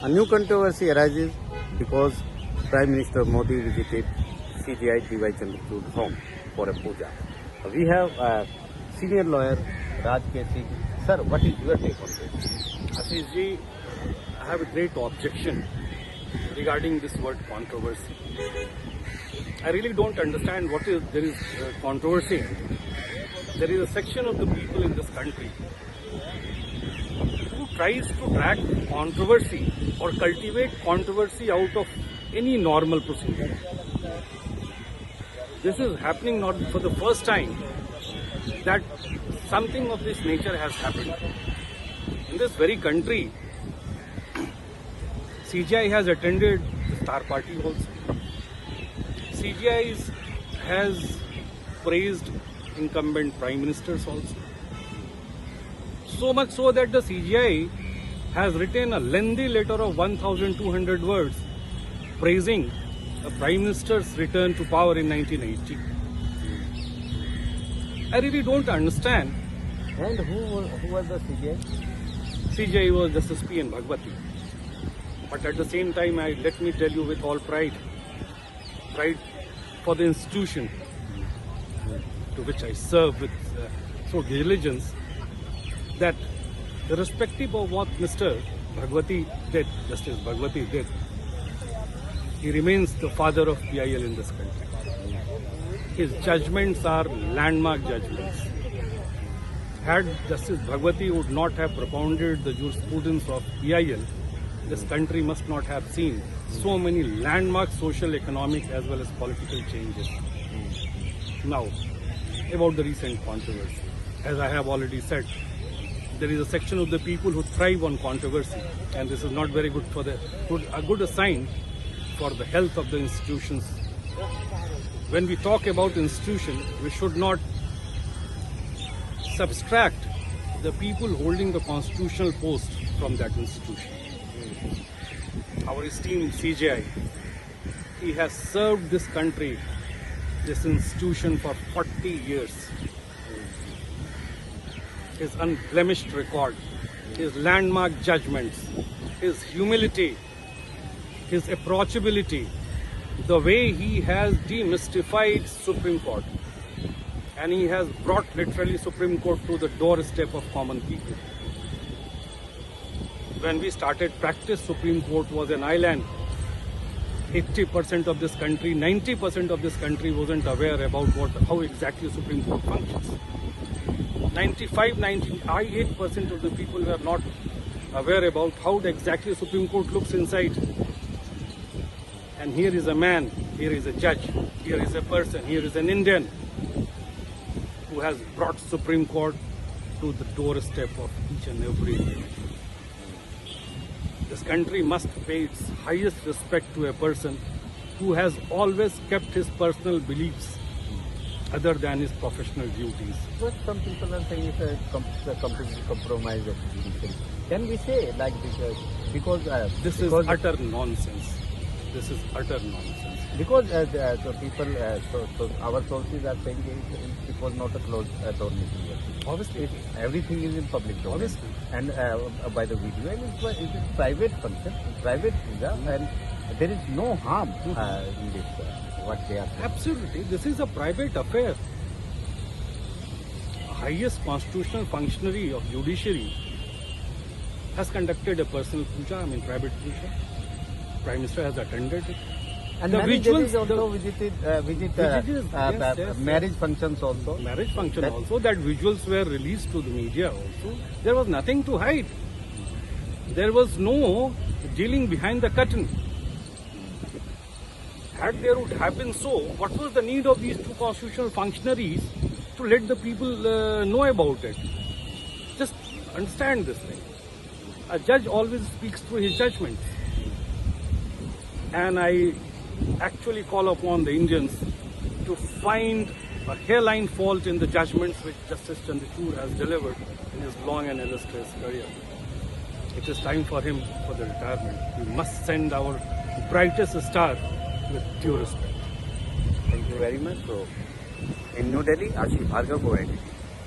A new controversy arises because Prime Minister Modi visited CJI DY Chandrachud's home for a puja. We have senior lawyer Raj K. Singh. Sir, what is your take on this? Ashish ji, I have a great objection regarding this word controversy. I really don't understand what is there is controversy. There is a section of the people in this country who tries to drag controversy or cultivate controversy out of any normal procedure. This is happening not for the first time that something of this nature has happened. In this very country, CJI has attended the Star Party also. CJI has praised incumbent prime ministers also. So much so that the CJI has written a lengthy letter of 1,200 words praising the prime minister's return to power in 1980. I really don't understand. And who was the CJI? CJI was Justice P.N. Bhagwati. But at the same time, let me tell you with all pride for the institution to which I serve with so diligence, that irrespective of what Mr. Bhagwati did, Justice Bhagwati did, he remains the father of PIL in this country. His judgments are landmark judgments. Had Justice Bhagwati would not have propounded the jurisprudence of PIL, this country must not have seen so many landmark social, economic as well as political changes. Now, about the recent controversy. As I have already said, there is a section of the people who thrive on controversy, and this is not very good for a good sign for the health of the institutions. When we talk about institution, we should not subtract the people holding the constitutional post from that institution. Our esteemed CJI, he has served this country, this institution for 40 years. His unblemished record, his landmark judgments, his humility, his approachability, the way he has demystified Supreme Court, and he has brought literally Supreme Court to the doorstep of common people. When we started practice, Supreme Court was an island. 80% of this country, 90% of this country wasn't aware about how exactly Supreme Court functions. 98% of the people were not aware about how exactly Supreme Court looks inside. And here is a man, here is a judge, here is a person, here is an Indian who has brought Supreme Court to the doorstep of each and every Indian. This country must pay its highest respect to a person who has always kept his personal beliefs other than his professional duties. But some people are saying it's a complete compromise of judiciary. Can we say like this? Because this is utter nonsense. This is utter nonsense. Because so people, so our sources are saying it was not a closed door meeting. Obviously, everything is in public domain. Obviously. And by the video, and it is private function, private puja, and there is no harm in this. What they are saying. Absolutely, this is a private affair. Highest constitutional functionary of judiciary has conducted a personal puja, private puja. Prime Minister has attended it. And the visuals also visited marriage functions also. Marriage function also. That visuals were released to the media also. There was nothing to hide. There was no dealing behind the curtain. Had there would have been so, what was the need of these two constitutional functionaries to let the people know about it? Just understand this thing. A judge always speaks through his judgments. And I actually call upon the Indians to find a hairline fault in the judgments which Justice Chandrachud has delivered in his long and illustrious career. It is time for him for the retirement. We must send our brightest star with due respect. Thank you very much. So, in New Delhi, Ashish Bhargav,